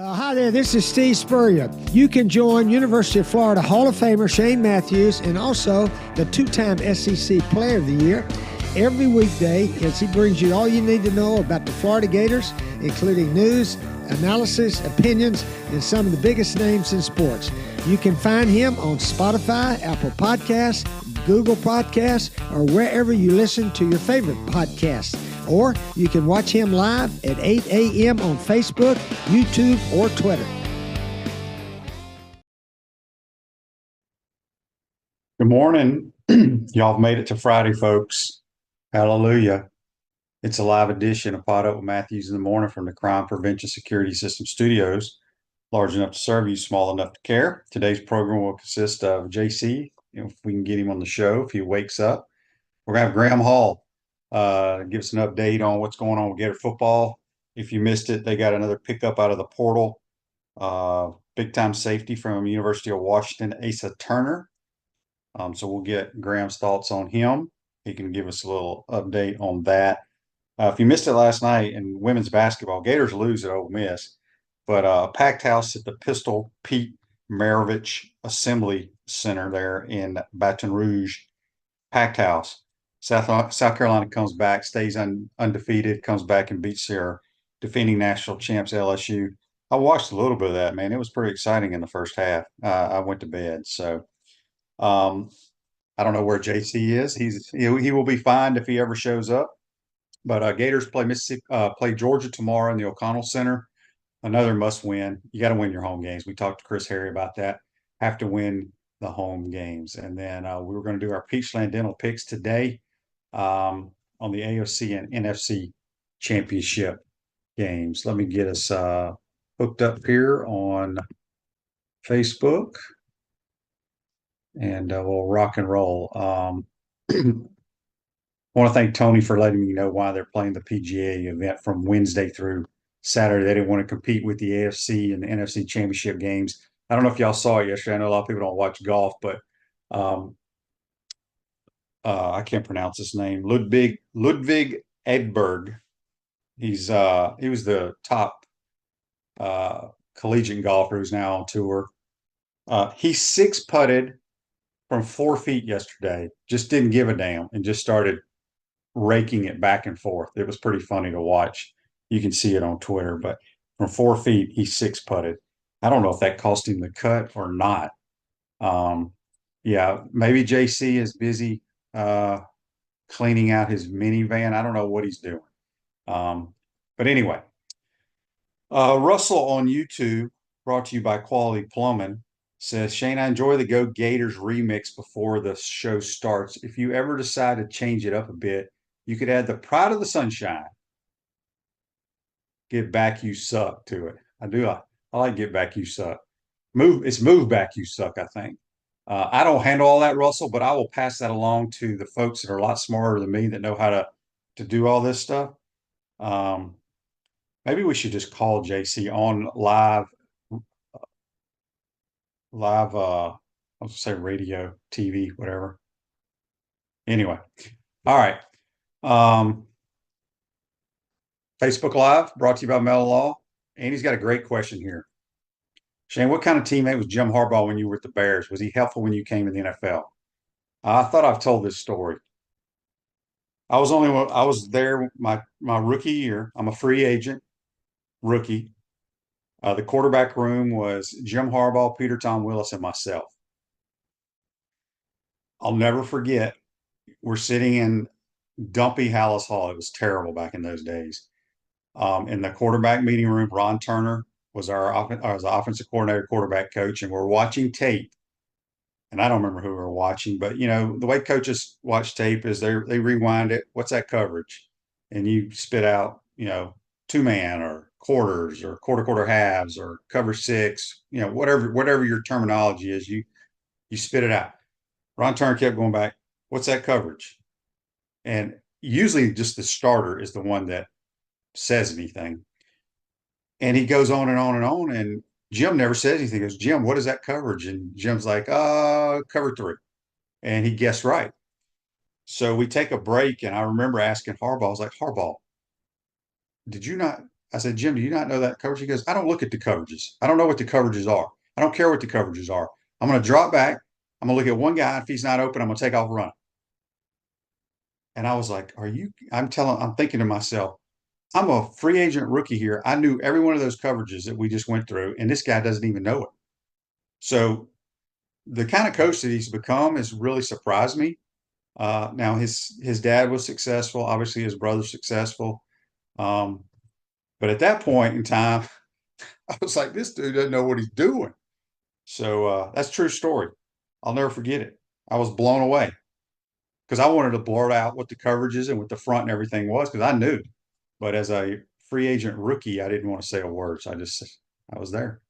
Hi there, this is Steve Spurrier. You can join University of Florida Hall of Famer Shane Matthews and also the two-time SEC Player of the Year every weekday as he brings you all you need to know about the Florida Gators, including news, analysis, opinions, and some of the biggest names in sports. You can find him on Spotify, Apple Podcasts, Google Podcasts, or wherever you listen to your favorite podcasts. Or you can watch him live at 8 a.m. on Facebook, YouTube, or Twitter. Good morning. Y'all have made it to Friday, folks. Hallelujah. It's a live edition of PodUp with Matthews in the morning from the Crime Prevention Security System Studios. Large enough to serve you, small enough to care. Today's program will consist of JC, if we can get him on the show, if he wakes up. We're going to have Graham Hall give us an update on what's going on with Gator football. If you missed it, they got another pickup out of the portal. Big time safety from University of Washington, Asa Turner. So we'll get Graham's thoughts on him. He can give us a little update on that. If you missed it last night in women's basketball, Gators lose at Ole Miss, but a packed house at the Pistol Pete Maravich Assembly Center there in Baton Rouge. Packed house. South Carolina comes back, stays undefeated, comes back and beats their defending national champs LSU. I watched a little bit of that, man. It was pretty exciting in the first half. I went to bed, so I don't know where JC is. He will be fine if he ever shows up. But Gators play Mississippi, play Georgia tomorrow in the O'Connell Center. Another must win. You got to win your home games. We talked to Chris Harry about that. Have to win the home games. And then we were going to do our Peachland Dental picks today on the AOC and NFC championship games. Let me get us hooked up here on Facebook, and we'll rock and roll. I want to thank Tony for letting me know why they're playing the PGA event from Wednesday through Saturday. They didn't want to compete with the AFC and the NFC championship games. I don't know if y'all saw it yesterday. I know a lot of people don't watch golf, but I can't pronounce his name. Ludwig Edberg. He was the top collegiate golfer who's now on tour. He six putted from 4 feet yesterday. Just didn't give a damn and just started raking it back and forth. It was pretty funny to watch. You can see it on Twitter, but from 4 feet, he six putted. I don't know if that cost him the cut or not. Yeah, maybe JC is busy cleaning out his minivan. I don't know what he's doing. But anyway, Russell on YouTube, brought to you by Quality Plumbing, says, Shane, I enjoy the Go Gators remix before the show starts. If you ever decide to change it up a bit, you could add the Pride of the Sunshine. Get Back You Suck to it. I do. I like Get Back You Suck. It's Move Back You Suck, I think. I don't handle all that, Russell, but I will pass that along to the folks that are a lot smarter than me that know how to do all this stuff. Maybe we should just call JC on live, I'll say radio, TV, whatever. Anyway, all right. Facebook Live, brought to you by Mel Law. Andy's got a great question here. Shane, what kind of teammate was Jim Harbaugh when you were at the Bears? Was he helpful when you came to the NFL? I thought I've told this story. I was there my rookie year. I'm a free agent rookie. The quarterback room was Jim Harbaugh, Peter Tom Willis, and myself. I'll never forget. We're sitting in dumpy Hallis Hall. It was terrible back in those days. In the quarterback meeting room, Ron Turner was our offensive coordinator, quarterback coach, and we're watching tape. And I don't remember who we were watching, but the way coaches watch tape is they rewind it. What's that coverage? And you spit out, 2-man or quarters or quarter halves or cover six, whatever your terminology is, you spit it out. Ron Turner kept going back. What's that coverage? And usually just the starter is the one that says anything. And he goes on and on and on. And Jim never says anything. He goes, Jim, what is that coverage? And Jim's like, cover 3. And he guessed right. So we take a break. And I remember asking Harbaugh, I was like, Harbaugh, did you not I said, Jim, do you not know that coverage? He goes, I don't look at the coverages. I don't know what the coverages are. I don't care what the coverages are. I'm going to drop back. I'm going to look at one guy. If he's not open, I'm going to take off running. And I was like, I'm thinking to myself, I'm a free agent rookie here. I knew every one of those coverages that we just went through, and this guy doesn't even know it. So the kind of coach that he's become has really surprised me. Now his dad was successful. Obviously, his brother's successful. Um, but at that point in time, I was like, this dude doesn't know what he's doing. So that's a true story. I'll never forget it. I was blown away because I wanted to blurt out what the coverages and what the front and everything was because I knew. But as a free agent rookie, I didn't want to say a word. So I was there.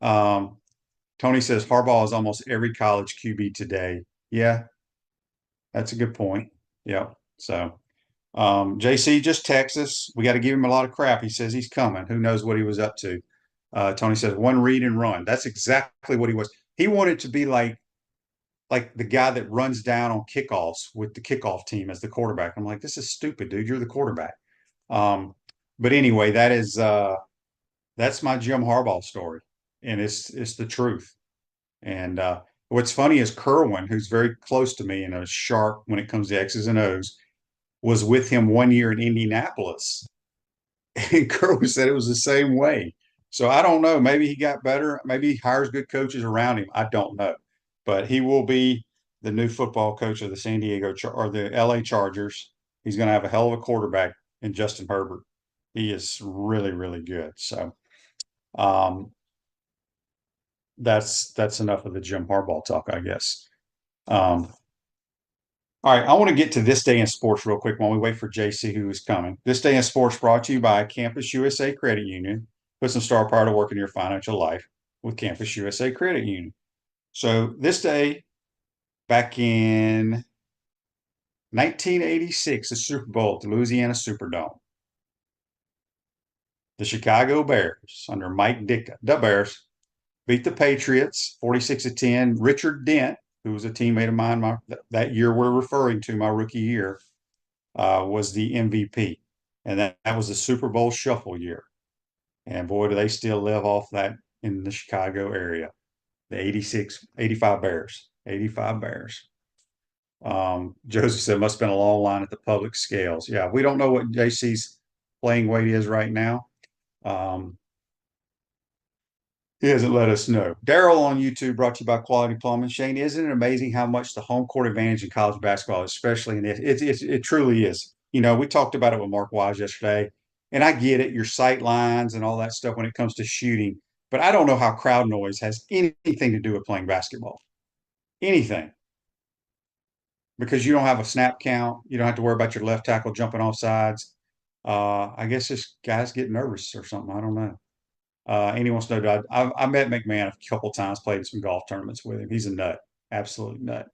Um, Tony says Harbaugh is almost every college QB today. Yeah, that's a good point. Yeah. So JC just texts us. We got to give him a lot of crap. He says he's coming. Who knows what he was up to? Tony says one read and run. That's exactly what he was. He wanted to be like the guy that runs down on kickoffs with the kickoff team as the quarterback. I'm like, this is stupid, dude. You're the quarterback. But anyway, that's my Jim Harbaugh story, and it's the truth. And what's funny is Kerwin, who's very close to me and a sharp when it comes to X's and O's, was with him 1 year in Indianapolis, and Kerwin said it was the same way. So I don't know. Maybe he got better. Maybe he hires good coaches around him. I don't know, but he will be the new football coach of the San Diego or the LA Chargers. He's going to have a hell of a quarterback in Justin Herbert. He is really, really good. So um, that's enough of the Jim Harbaugh talk, I guess. All right, I want to get to this day in sports real quick while we wait for JC, who is coming. This day in sports brought to you by Campus USA Credit Union. Put some star power to work in your financial life with Campus USA Credit Union. So this day, back in 1986, the Super Bowl at the Louisiana Superdome, the Chicago Bears under Mike Ditka, the Bears, beat the Patriots 46-10. Richard Dent, who was a teammate of mine that year we're referring to, my rookie year, was the MVP. And that was the Super Bowl shuffle year. And boy, do they still live off that in the Chicago area. The 85 Bears. 85 Bears. Joseph said, must have been a long line at the public scales. Yeah, we don't know what JC's playing weight is right now. He hasn't let us know. Daryl on YouTube, brought to you by Quality Plumbing. Shane, isn't it amazing how much the home court advantage in college basketball, especially in this, it truly is. You know, we talked about it with Mark Wise yesterday, and I get it, your sight lines and all that stuff when it comes to shooting, but I don't know how crowd noise has anything to do with playing basketball. Anything. Because you don't have a snap count. You don't have to worry about your left tackle jumping off sides. I guess this guys get nervous or something. I don't know. And he wants to know, I met McMahon a couple of times, played some golf tournaments with him. He's a nut, absolute nut.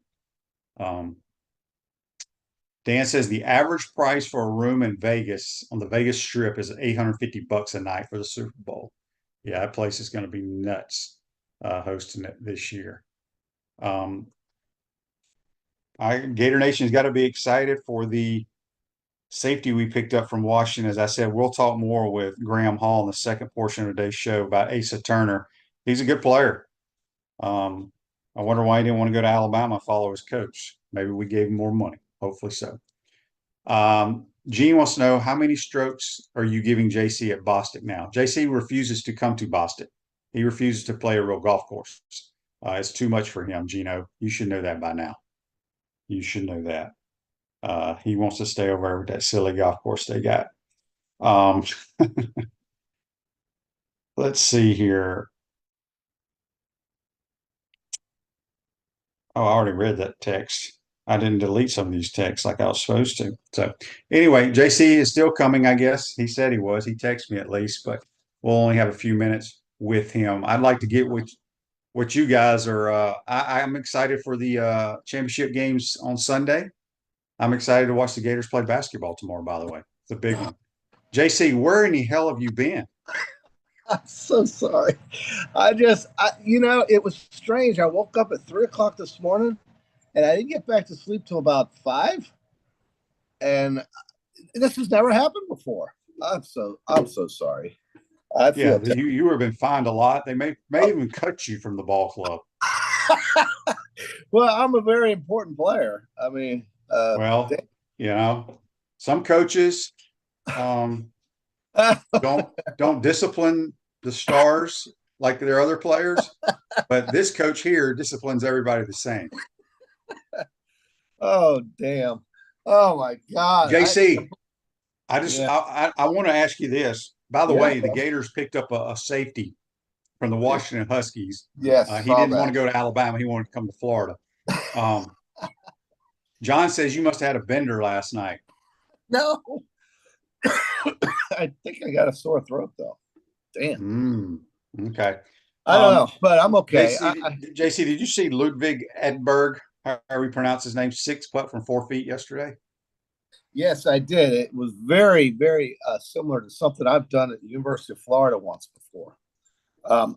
Dan says the average price for a room in Vegas on the Vegas Strip is $850 a night for the Super Bowl. Yeah, that place is going to be nuts hosting it this year. Gator Nation's got to be excited for the safety we picked up from Washington. As I said, we'll talk more with Graham Hall in the second portion of today's show about Asa Turner. He's a good player. I wonder why he didn't want to go to Alabama, follow his coach. Maybe we gave him more money. Hopefully so. Gene wants to know, how many strokes are you giving JC at Boston now? JC refuses to come to Boston. He refuses to play a real golf course. It's too much for him, Gino. You should know that by now. You should know that. He wants to stay over at that silly golf course they got. Let's see here. Oh, I already read that text. I didn't delete some of these texts like I was supposed to. So anyway, JC is still coming, I guess. He said he was. He texted me at least, but we'll only have a few minutes with him. I'd like to get what you guys are. I'm excited for the championship games on Sunday. I'm excited to watch the Gators play basketball tomorrow, by the way. It's a big one. JC, where in the hell have you been? I'm so sorry. It was strange. I woke up at 3 o'clock this morning and I didn't get back to sleep till about 5. And this has never happened before. I'm so sorry. I Yeah, feel you would have been fined a lot. They may even cut you from the ball club. well, I'm a very important player. I mean, Well, some coaches don't discipline the stars like their other players, but this coach here disciplines everybody the same. oh damn. Oh my God. JC, Yeah. I want to ask you this. By the Yeah. way, the Gators picked up a safety from the Washington Huskies. Yes. He Saw didn't want that. to go to Alabama. He wanted to come to Florida. John says you must have had a bender last night. No. I think I got a sore throat though. Damn. Okay. I don't know, but I'm okay. JC, did you see Ludwig Edberg, however you pronounce his name, 6-putt from 4 feet yesterday? Yes, I did. It was very, very similar to something I've done at the University of Florida once before.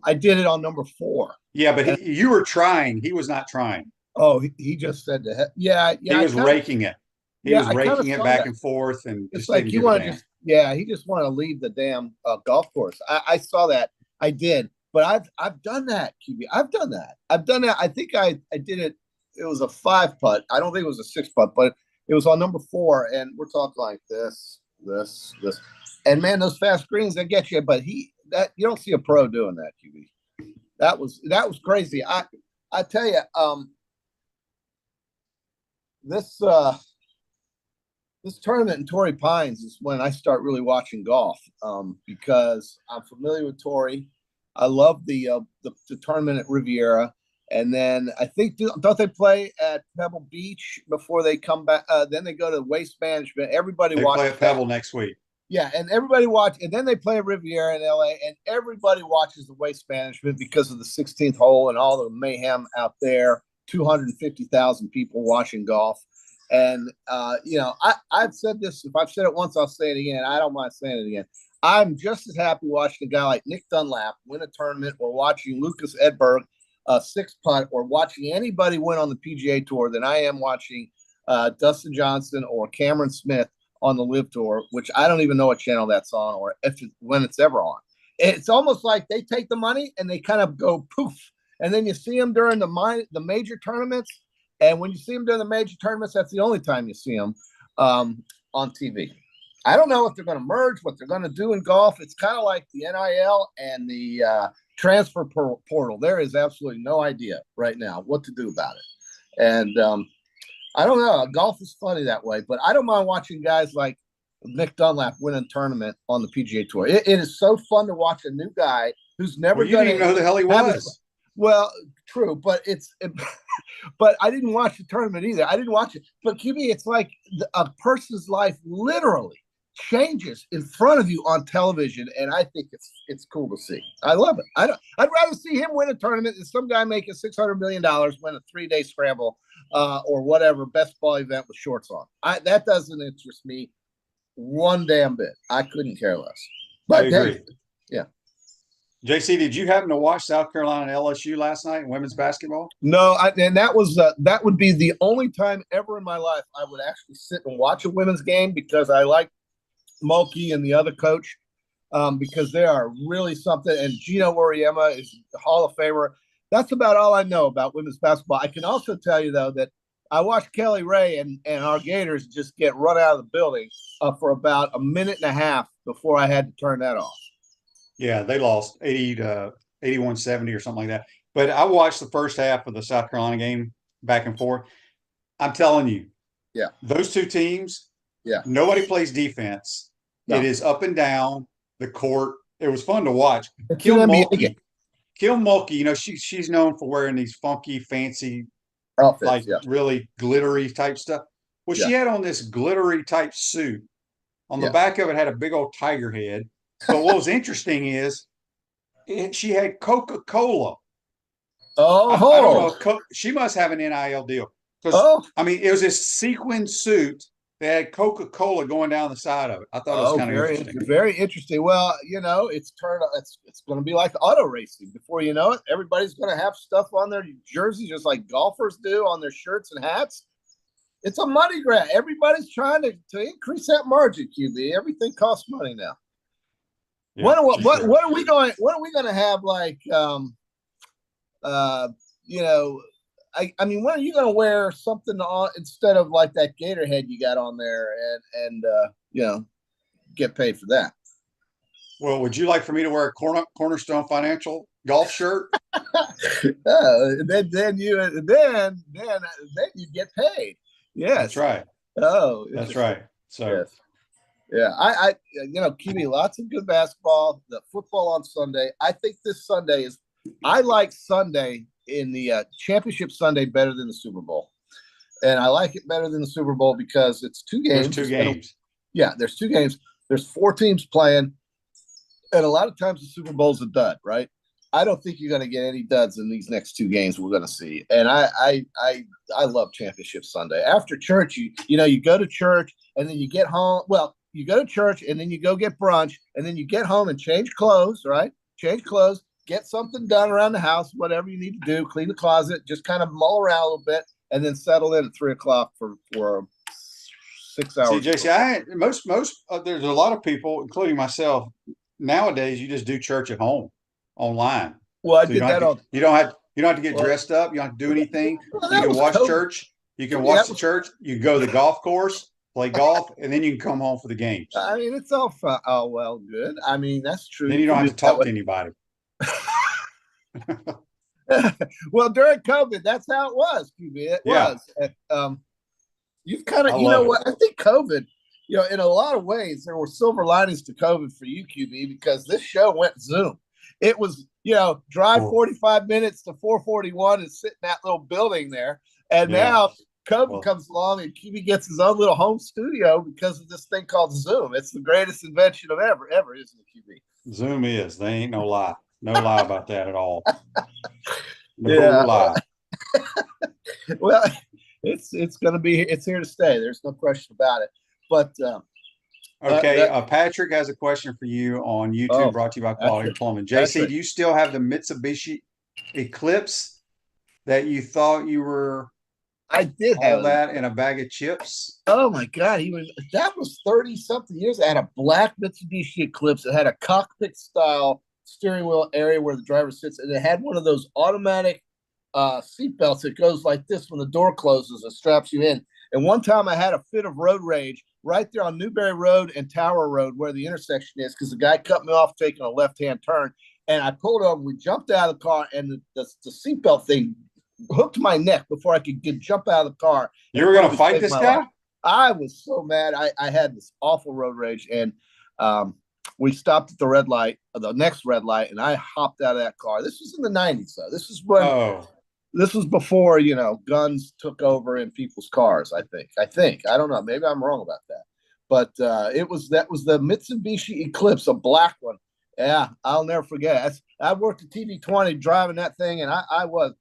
I did it on number 4. Yeah, but you were trying. He was not trying. Oh, he just said that. Yeah. He was raking it. He was raking it back and forth, and it's just like didn't you give a want damn. he just wanted to leave the damn golf course. I saw that. I did, but I've done that, QB. I've done that. I think I did it. It was a 5-putt. I don't think it was a 6-putt, but it was on number 4, and we're talking like this, and man, those fast greens they get you. But you don't see a pro doing that, QB. That was crazy. I tell you, this tournament in Torrey Pines is when I start really watching golf, because I'm familiar with Torrey. I love the tournament at Riviera, and then I think don't they play at Pebble Beach before they come back? Then they go to Waste Management. Everybody They play at Pebble next week. Yeah, and everybody and then they play at Riviera in LA, and everybody watches the Waste Management because of the 16th hole and all the mayhem out there. 250,000 people watching golf. And, I've said this. If I've said it once, I'll say it again. I don't mind saying it again. I'm just as happy watching a guy like Nick Dunlap win a tournament or watching Lucas Edberg 6-putt or watching anybody win on the PGA Tour than I am watching Dustin Johnson or Cameron Smith on the Live Tour, which I don't even know what channel that's on or when it's ever on. It's almost like they take the money and they kind of go poof. And then you see them during the major tournaments. And when you see them during the major tournaments, that's the only time you see them on TV. I don't know if they're going to merge, what they're going to do in golf. It's kind of like the NIL and the transfer portal. There is absolutely no idea right now what to do about it. And I don't know. Golf is funny that way. But I don't mind watching guys like Nick Dunlap win a tournament on the PGA Tour. It is so fun to watch a new guy who's never done it. You didn't even know who the hell he was. Well, true, but but I didn't watch the tournament either. I didn't watch it. But QB, it's like a person's life literally changes in front of you on television, and I think it's cool to see. I love it. I'd rather see him win a tournament than some guy making $600 million win a 3-day scramble or whatever best ball event with shorts on. That doesn't interest me one damn bit. I couldn't care less. But I agree. Yeah. JC, did you happen to watch South Carolina and LSU last night in women's basketball? No, and that would be the only time ever in my life I would actually sit and watch a women's game because I like Mulkey and the other coach because they are really something. And Gino Auriemma is the Hall of Famer. That's about all I know about women's basketball. I can also tell you, though, that I watched Kelly Ray and our Gators just get run out of the building for about a minute and a half before I had to turn that off. Yeah, they lost 80 to 81-70 or something like that. But I watched the first half of the South Carolina game back and forth. I'm telling you, those two teams, nobody plays defense. No. It is up and down the court. It was fun to watch. Kim Mulkey, she's known for wearing these funky, fancy, outfits, really glittery type stuff. Well, she had on this glittery type suit. On the back of it had a big old tiger head. But what was interesting is she had Coca-Cola. Oh, I don't know. She must have an NIL deal. Because, it was this sequin suit that had Coca-Cola going down the side of it. I thought it was kind of interesting. Very interesting. Well, it's going to be like auto racing. Before you know it, everybody's going to have stuff on their jerseys just like golfers do on their shirts and hats. It's a money grab. Everybody's trying to increase that margin, QB. Everything costs money now. Yeah, what sure. are we going? What are we going to have like? I mean, when are you going to wear something on instead of like that gator head you got on there and get paid for that? Well, would you like for me to wear a Cornerstone Financial golf shirt? Then you get paid. Yes, That's right. Oh, That's right. So yes. Yeah, QB, lots of good basketball. The football on Sunday. I think this Sunday I like Sunday in the championship Sunday better than the Super Bowl. And I like it better than the Super Bowl because it's 2 games. There's 2 games. There's 2 games. There's 4 teams playing. And a lot of times the Super Bowl's a dud, right? I don't think you're going to get any duds in these next 2 games we're going to see. And I love Championship Sunday. After church, you go to church and then you get home. Well, you go to church and then you go get brunch and then you get home and change clothes, right? Change clothes, get something done around the house, whatever you need to do, clean the closet, just kind of mull around a little bit and then settle in at 3 o'clock for 6 hours. See, JC, there's a lot of people, including myself, nowadays you just do church at home online. Well, I did that you don't have to get dressed up, you don't have to do anything. You can watch church, you can watch the church, you can go to the golf course, play golf, and then you can come home for the games. I mean, it's all fun. Oh, well, good. I mean, that's true. Then you don't have to talk to anybody. Well, during COVID, that's how it was, QB. It was. You've kind of, what? I think COVID, in a lot of ways, there were silver linings to COVID for you, QB, because this show went Zoom. It was, drive 45 minutes to 441 and sit in that little building there. And now COVID comes along and QB gets his own little home studio because of this thing called Zoom. It's the greatest invention of ever, isn't it, QB? Zoom is. They ain't no lie. No lie about that at all. No lie. Well, it's going to be, it's here to stay. There's no question about it. But Patrick has a question for you on YouTube, brought to you by Quality Plumbing. JC, do you still have the Mitsubishi Eclipse that you thought you were? I did have that in a bag of chips. Oh my God, that was 30-something years. I had a black Mitsubishi Eclipse. It had a cockpit style steering wheel area where the driver sits, and it had one of those automatic seat belts that goes like this when the door closes and straps you in. And one time I had a fit of road rage right there on Newberry Road and Tower Road where the intersection is because the guy cut me off taking a left-hand turn. And I pulled over. We jumped out of the car, and the seatbelt thing hooked my neck before I could jump out of the car. You were going to fight this guy? Life. I was so mad. I had this awful road rage, and we stopped at the next red light, and I hopped out of that car. This was in the 90s, though. This is when this was before, guns took over in people's cars, I think. I don't know. Maybe I'm wrong about that. But that was the Mitsubishi Eclipse, a black one. Yeah, I'll never forget. I worked at TV20 driving that thing, and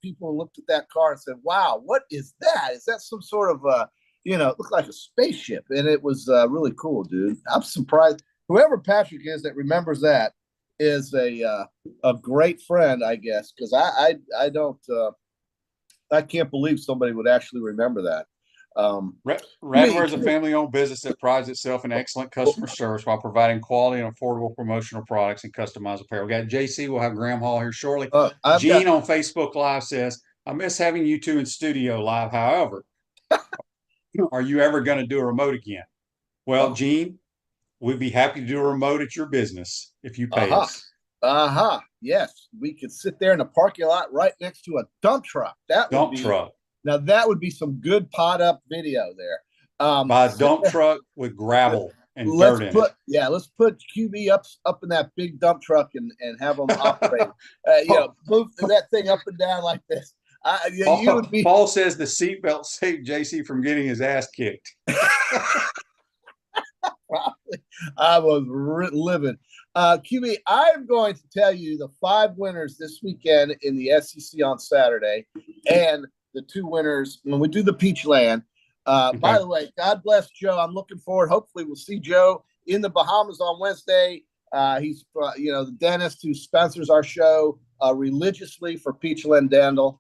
people looked at that car and said, wow, what is that? Is that some sort of, it looked like a spaceship, and it was really cool, dude. I'm surprised. Whoever Patrick is that remembers that is a great friend, I guess, because I don't I can't believe somebody would actually remember that. Radware is a family-owned business that prides itself in excellent customer service while providing quality and affordable promotional products and customized apparel. We got JC. We'll have Graham Hall here shortly. Gene on Facebook Live says, I miss having you two in studio live. However, are you ever going to do a remote again? Well, Gene, we'd be happy to do a remote at your business if you pay us. Yes, we could sit there in a parking lot right next to a dump truck. Now that would be some good PodUp video there. By a dump truck with gravel and dirt in it. Yeah, let's put QB up in that big dump truck and have them operate. Move that thing up and down like this. Paul says the seatbelt saved JC from getting his ass kicked. Probably. I was livid. QB, I'm going to tell you the 5 winners this weekend in the SEC on Saturday and the 2 winners when we do the Peachland. By the way, God bless Joe. I'm looking forward. Hopefully we'll see Joe in the Bahamas on Wednesday. He's, the dentist who sponsors our show religiously for Peachland Dental.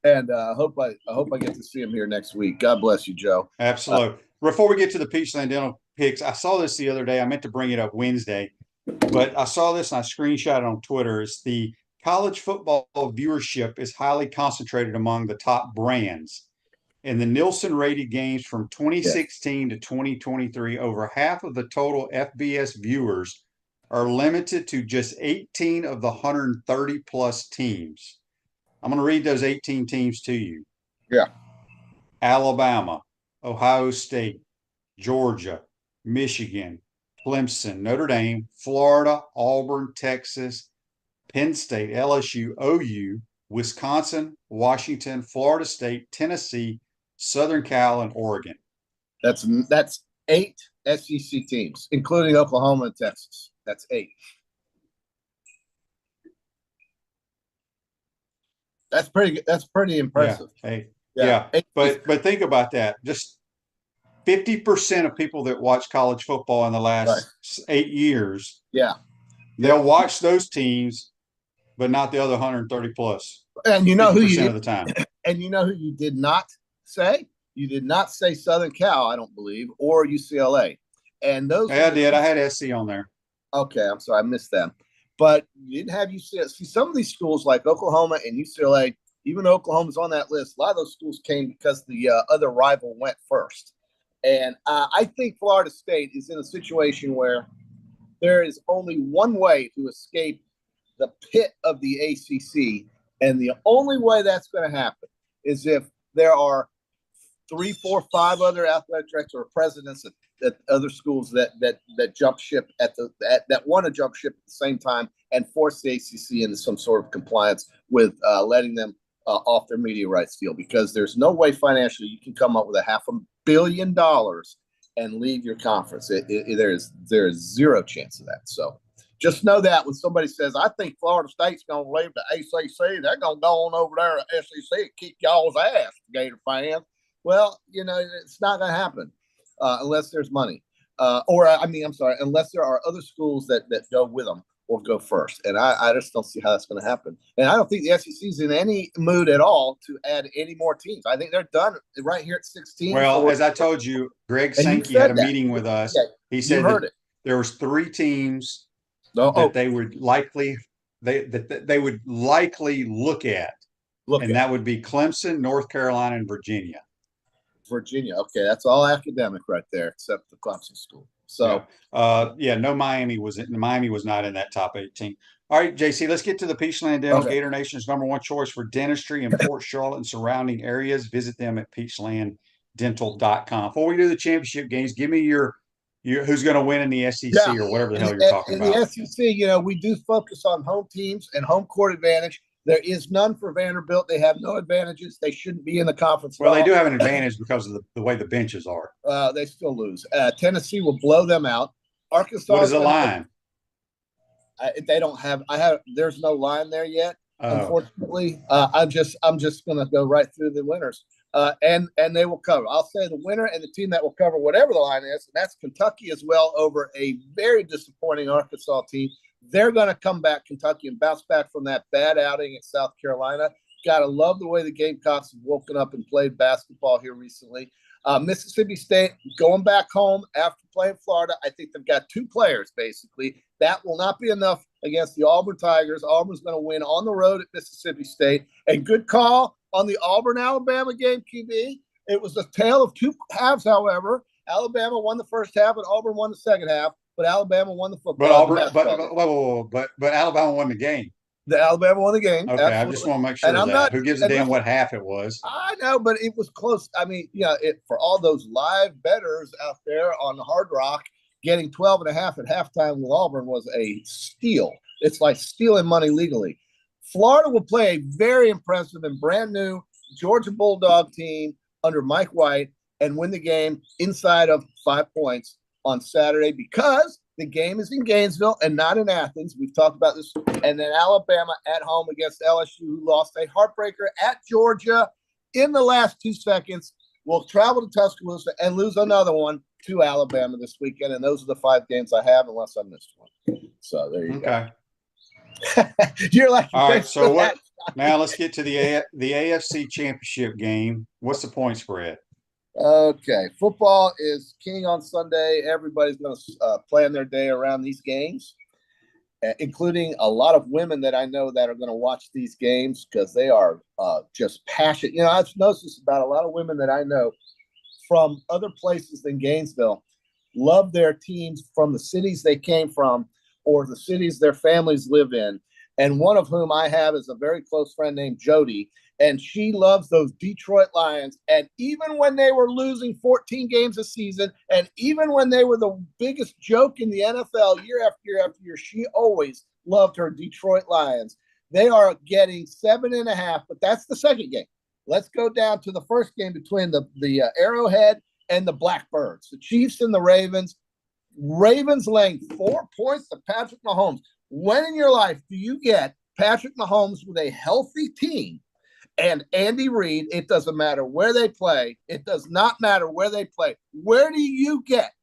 And I hope I get to see him here next week. God bless you, Joe. Absolutely. Before we get to the Peachland Dental picks, I saw this the other day. I meant to bring it up Wednesday, but I saw this and I screenshot it on Twitter. It's the college football viewership is highly concentrated among the top brands. In the Nielsen rated games from 2016 to 2023, over half of the total FBS viewers are limited to just 18 of the 130 plus teams. I'm going to read those 18 teams to you. Yeah. Alabama, Ohio State, Georgia, Michigan, Clemson, Notre Dame, Florida, Auburn, Texas, Penn State, LSU, OU, Wisconsin, Washington, Florida State, Tennessee, Southern Cal, and Oregon. That's 8 SEC teams, including Oklahoma and Texas. That's 8. That's pretty good. That's pretty impressive. Yeah. But think about that. Just 50% of people that watch college football in the last 8 years. Yeah. They'll watch those teams, but not the other 130 plus. And you know who you of the time. And you know who you did not say? You did not say Southern Cal, I don't believe, or UCLA. And those I did. I had SC on there. Okay, I'm sorry, I missed them. But you didn't have UCLA. See, some of these schools like Oklahoma and UCLA, even though Oklahoma's on that list, a lot of those schools came because the other rival went first. And I think Florida State is in a situation where there is only one way to escape the pit of the ACC, and the only way that's going to happen is if there are 3, 4, 5 other athletic directors or presidents at other schools that jump ship that want to jump ship at the same time and force the ACC into some sort of compliance with letting them off their media rights deal, because there's no way financially you can come up with $500 million and leave your conference. There is zero chance of that. So just know that when somebody says, I think Florida State's going to leave the ACC, they're going to go on over there to SEC and kick y'all's ass, Gator fans. Well, it's not going to happen unless there's money. Unless there are other schools that go with them or go first. And I just don't see how that's going to happen. And I don't think the SEC is in any mood at all to add any more teams. I think they're done right here at 16. Well, as I told you, Greg Sankey had a meeting with us. Yeah, he said that there was 3 teams that they would likely look at. That would be Clemson, North Carolina, and Virginia. Virginia. Okay, that's all academic right there, except the Clemson school. So, no, Miami was not in that top 18. All right, JC, let's get to the Peachland Dental. Gator Nation's #1 choice for dentistry in Port Charlotte and surrounding areas. Visit them at peachlanddental.com. Before we do the championship games, give me your who's going to win in the SEC or whatever the hell you're talking about. In the SEC, we do focus on home teams and home court advantage. There is none for Vanderbilt. They have no advantages. They shouldn't be in the conference. Well, they do have an advantage because of the way the benches are. They still lose. Tennessee will blow them out. Arkansas. What is the line? They don't have. There's no line there yet. Unfortunately, I'm just going to go right through the winners, and they will cover. I'll say the winner and the team that will cover whatever the line is, and that's Kentucky as well over a very disappointing Arkansas team. They're going to come back, Kentucky, and bounce back from that bad outing at South Carolina. Got to love the way the Gamecocks have woken up and played basketball here recently. Mississippi State going back home after playing Florida. I think they've got 2 players, basically. That will not be enough against the Auburn Tigers. Auburn's going to win on the road at Mississippi State. And good call on the Auburn-Alabama game, QB. It was a tale of 2 halves, however. Alabama won the first half and Auburn won the second half. But Alabama won the football. But Alabama won the game. The Alabama won the game. Okay, absolutely. I just want to make sure of that. Who gives a damn what half it was? I know, but it was close. I mean, for all those live bettors out there on the Hard Rock, getting 12.5 at halftime with Auburn was a steal. It's like stealing money legally. Florida will play a very impressive and brand new Georgia Bulldog team under Mike White and win the game inside of 5 points on Saturday, because the game is in Gainesville and not in Athens. We've talked about this. And then Alabama at home against LSU, who lost a heartbreaker at Georgia in the last 2 seconds, will travel to Tuscaloosa and lose another one to Alabama this weekend. And those are the 5 games I have, unless I missed one. So there you go. You're like, all right. So what? Now let's get to the AFC Championship game. What's the point spread? Okay, football is king on Sunday. Everybody's going to plan their day around these games, including a lot of women that I know that are going to watch these games because they are just passionate. You know, I've noticed this about a lot of women that I know from other places than Gainesville, love their teams from the cities they came from or the cities their families live in. And one of whom I have is a very close friend named Jody, and she loves those Detroit Lions. And even when they were losing 14 games a season, and even when they were the biggest joke in the NFL year after year after year, she always loved her Detroit Lions. They are getting 7.5, but that's the second game. Let's go down to the first game between the Arrowhead and the Blackbirds, the Chiefs and the Ravens. Ravens laying 4 points to Patrick Mahomes. When in your life do you get Patrick Mahomes with a healthy team and Andy Reid? It doesn't matter where they play. It does not matter where they play. Where do you get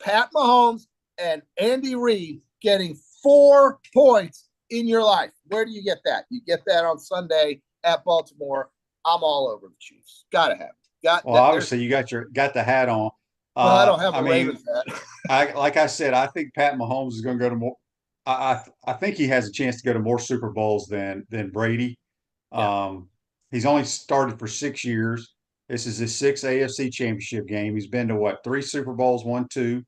Pat Mahomes and Andy Reid getting 4 points in your life? Where do you get that? You get that on Sunday at Baltimore. I'm all over the Chiefs. Gotta have it. Well, obviously you got the hat on. Well, I don't have a Ravens hat. Like I said, I think Pat Mahomes is going to go to more. I think he has a chance to go to more Super Bowls than Brady. Yeah. He's only started for 6 years. This is his 6th AFC Championship game. He's been to what, 3 Super Bowls, 1, 2,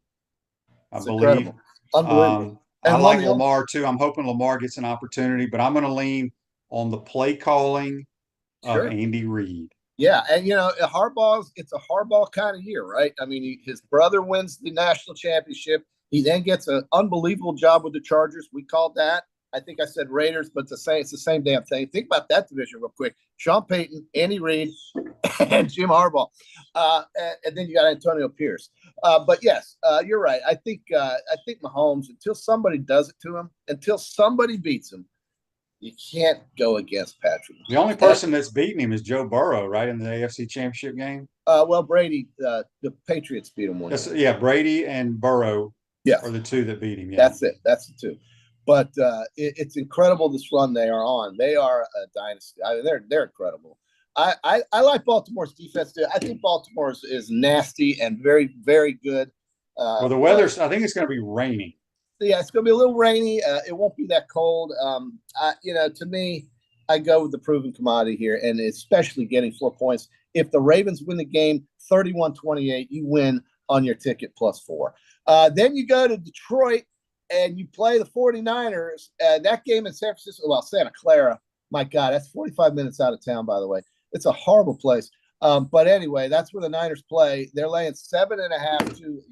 I believe. Incredible. Unbelievable. I like Lamar too. I'm hoping Lamar gets an opportunity, but I'm going to lean on the play calling of Andy Reid. Yeah, and you know, it's a Harbaugh kind of year, right? I mean, his brother wins the national championship. He then gets an unbelievable job with the Chargers. We called that. I think I said Raiders, but it's the same damn thing. Think about that division real quick. Sean Payton, Andy Reid, and Jim Harbaugh. And then you got Antonio Pierce. But yes, you're right. I think Mahomes, until somebody does it to him, until somebody beats him, you can't go against Patrick. The only person that's beaten him is Joe Burrow, right, in the AFC Championship game? Well, Brady, the Patriots beat him one. Yeah, Brady and Burrow are the two that beat him. Yeah. That's it. That's the two. But it's incredible this run they are on. They are a dynasty. I mean, they're incredible. I like Baltimore's defense too. I think Baltimore is nasty and very, very good. Well, the weather's, I think it's going to be raining. Yeah, it's going to be a little rainy. It won't be that cold. To me, I go with the proven commodity here, and especially getting 4 points. If the Ravens win the game 31-28, you win on your ticket +4. Then you go to Detroit, and you play the 49ers. That game in San Francisco, well, Santa Clara, my God, that's 45 minutes out of town, by the way. It's a horrible place. But anyway, that's where the Niners play. They're laying 7.5 to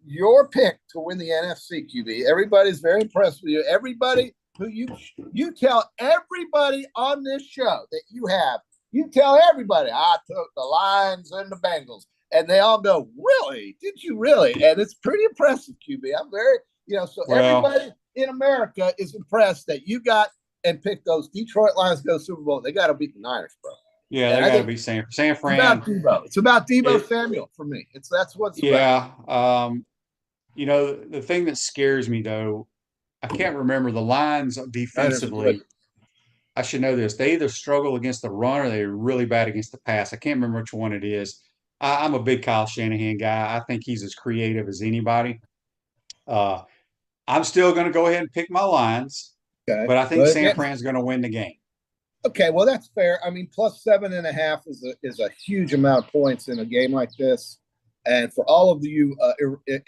your pick to win the NFC, QB. Everybody's very impressed with you. Everybody who you tell everybody on this show that you tell everybody, I took the Lions and the Bengals. And they all go, really? Did you really? And it's pretty impressive, QB. I'm very, everybody in America is impressed that you got and picked those Detroit Lions to go Super Bowl. They got to beat the Niners, bro. Yeah, they got to be San Fran. It's about Debo Samuel for me. That's what's about. The thing that scares me though, I can't remember the Lions defensively. I should know this. They either struggle against the run or they're really bad against the pass. I can't remember which one it is. I'm a big Kyle Shanahan guy. I think he's as creative as anybody. I'm still going to go ahead and pick my Lions, but I think San Fran's going to win the game. Okay, well, that's fair. I mean, +7.5 is a huge amount of points in a game like this. And for all of you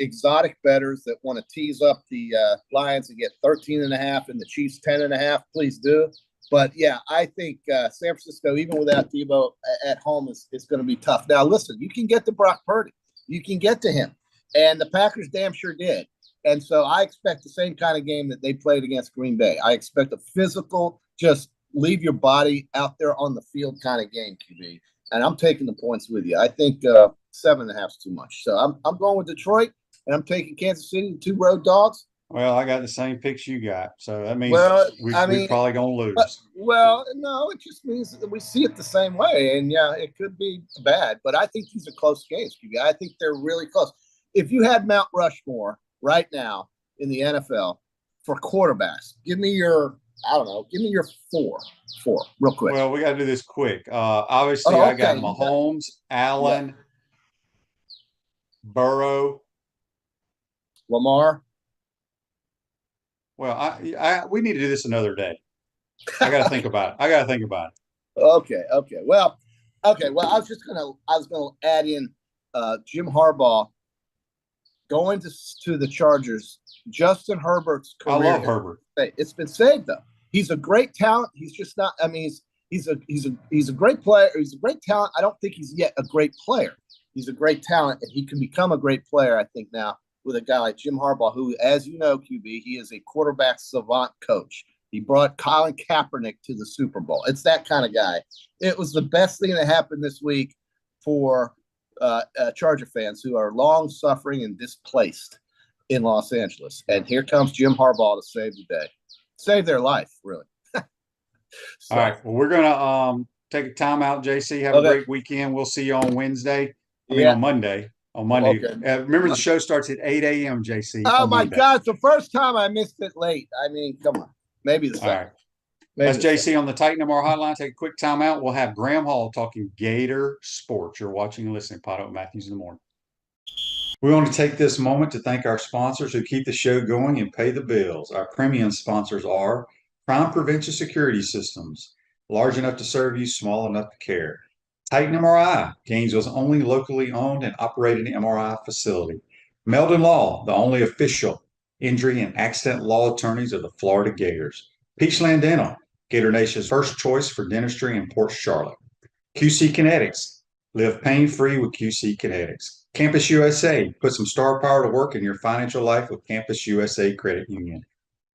exotic bettors that want to tease up the Lions and get 13.5 and the Chiefs 10.5, please do. But, yeah, I think San Francisco, even without Debo at home, is going to be tough. Now, listen, you can get to Brock Purdy. You can get to him. And the Packers damn sure did. And so I expect the same kind of game that they played against Green Bay. I expect a physical, just leave your body out there on the field kind of game, QB. And I'm taking the points with you. I think 7.5 is too much. So I'm going with Detroit, and I'm taking Kansas City, the 2 road dogs. Well, I got the same picks you got. So that means we're probably going to lose. No, it just means that we see it the same way. And, yeah, it could be bad. But I think these are close games, QB. I think they're really close. If you had Mount Rushmore right now in the NFL for quarterbacks, give me your I don't know. Give me your four, real quick. Well, we got to do this quick. Obviously, I got Mahomes, Allen, Burrow, Lamar. Well, we need to do this another day. I got to think about it. Okay. Well, I was gonna add in Jim Harbaugh going to the Chargers. Justin Herbert's career. I love Herbert. It's been saved though. He's a great talent. He's just not. I mean, he's a great player. He's a great talent. I don't think he's yet a great player. He's a great talent, and he can become a great player. I think now with a guy like Jim Harbaugh, who, as you know, QB, he is a quarterback savant coach. He brought Colin Kaepernick to the Super Bowl. It's that kind of guy. It was the best thing that happened this week for Charger fans who are long-suffering and displaced in Los Angeles. And here comes Jim Harbaugh to save the day. Save their life, really. All right. Well, we're going to take a timeout, JC. Have a great weekend. We'll see you on Wednesday. On Monday. On Monday. Okay. Remember, the show starts at 8 a.m., JC. Oh, my God. It's the first time I missed it late. I mean, come on. Maybe the second. All right. That's JC on the Titan MR hotline. Take a quick timeout. We'll have Graham Hall talking Gator sports. You're watching and listening. PodUp Matthews in the morning. We want to take this moment to thank our sponsors who keep the show going and pay the bills. Our premium sponsors are Crime Prevention Security Systems, large enough to serve you, small enough to care. Titan MRI, Gainesville's only locally owned and operated MRI facility. Meldon Law, the only official injury and accident law attorneys of the Florida Gators. Peachland Dental, Gator Nation's first choice for dentistry in Port Charlotte. QC Kinetics, live pain-free with QC Kinetics. Campus USA, put some star power to work in your financial life with Campus USA Credit Union.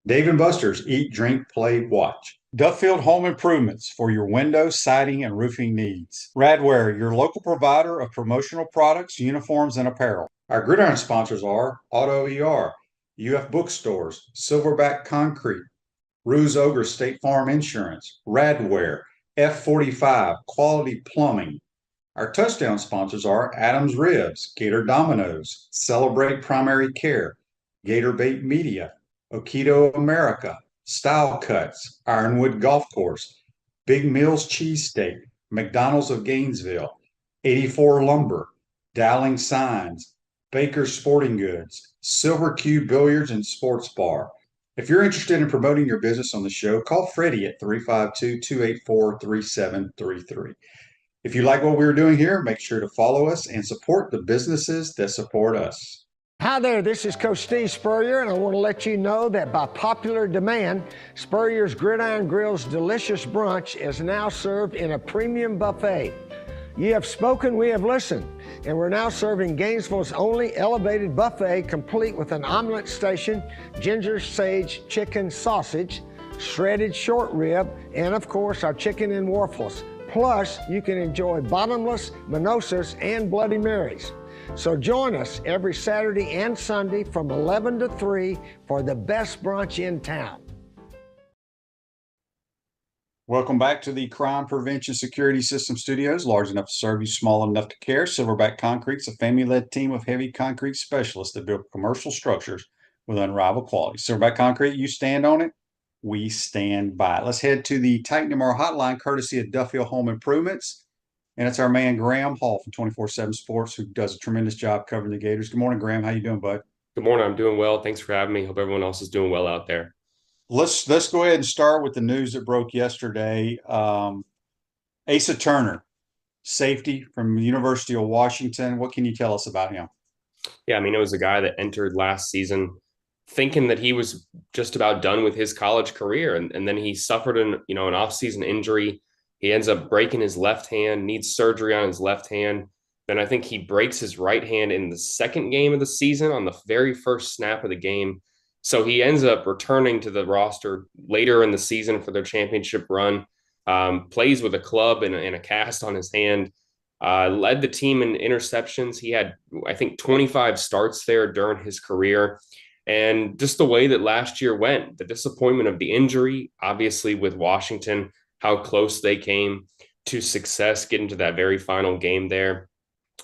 Dave & Buster's, eat, drink, play, watch. Duffield Home Improvements for your window, siding, and roofing needs. Radware, your local provider of promotional products, uniforms, and apparel. Our gridiron sponsors are Auto ER, UF Bookstores, Silverback Concrete, Ruse Ogre State Farm Insurance, Radware, F45, Quality Plumbing. Our touchdown sponsors are Adams Ribs, Gator Dominoes, Celebrate Primary Care, Gator Bait Media, Okido America, Style Cuts, Ironwood Golf Course, Big Mills Cheesesteak, McDonald's of Gainesville, 84 Lumber, Dowling Signs, Baker's Sporting Goods, Silver Q Billiards and Sports Bar. If you're interested in promoting your business on the show, call Freddie at 352-284-3733. If you like what we're doing here, make sure to follow us and support the businesses that support us. Hi there, this is Coach Steve Spurrier, and I want to let you know that by popular demand, Spurrier's Gridiron Grill's delicious brunch is now served in a premium buffet. You have spoken, we have listened, and we're now serving Gainesville's only elevated buffet, complete with an omelet station, ginger sage chicken sausage, shredded short rib, and of course our chicken and waffles. Plus, you can enjoy bottomless mimosas and Bloody Marys. So join us every Saturday and Sunday from 11 to 3 for the best brunch in town. Welcome back to the Crime Prevention Security System Studios, large enough to serve you, small enough to care. Silverback Concrete's a family-led team of heavy concrete specialists that build commercial structures with unrivaled quality. Silverback Concrete, you stand on it, we stand by it. Let's head to the Titan MR hotline, courtesy of Duffield Home Improvements. And it's our man, Graham Hall from 24/7 Sports, who does a tremendous job covering the Gators. Good morning, Graham. How you doing, bud? Good morning. I'm doing well. Thanks for having me. Hope everyone else is doing well out there. Let's go ahead and start with the news that broke yesterday. Asa Turner, safety from the University of Washington. What can you tell us about him? Yeah, I mean, it was a guy that entered last season thinking that he was just about done with his college career. And then he suffered an off-season injury. He ends up breaking his left hand, needs surgery on his left hand. Then I think he breaks his right hand in the second game of the season on the very first snap of the game. So he ends up returning to the roster later in the season for their championship run, plays with a club and a cast on his hand, led the team in interceptions. He had, I think, 25 starts there during his career. And just the way that last year went, the disappointment of the injury, obviously with Washington, how close they came to success, getting to that very final game there.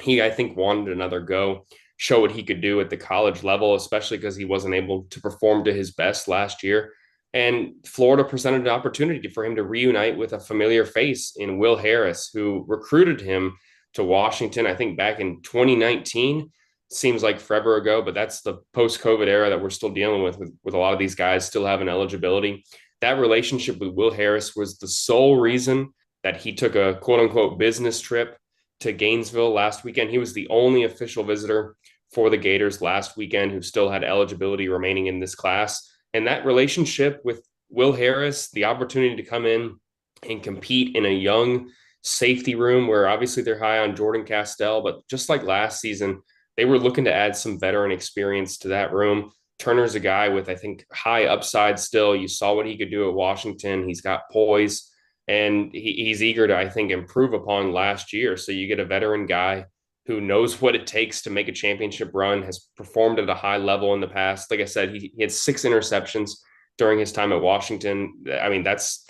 He, I think, wanted another go, show what he could do at the college level, especially because he wasn't able to perform to his best last year. And Florida presented an opportunity for him to reunite with a familiar face in Will Harris, who recruited him to Washington, I think back in 2019. Seems like forever ago, but that's the post-COVID era that we're still dealing with a lot of these guys still having eligibility. That relationship with Will Harris was the sole reason that he took a quote unquote business trip to Gainesville last weekend. He was the only official visitor for the Gators last weekend who still had eligibility remaining in this class. And that relationship with Will Harris, the opportunity to come in and compete in a young safety room where obviously they're high on Jordan Castell, but just like last season, they were looking to add some veteran experience to that room. Turner's a guy with, I think, high upside still. You saw what he could do at Washington. He's got poise, and he's eager to, I think, improve upon last year. So you get a veteran guy who knows what it takes to make a championship run, has performed at a high level in the past. Like I said, he had 6 interceptions during his time at Washington. I mean, that's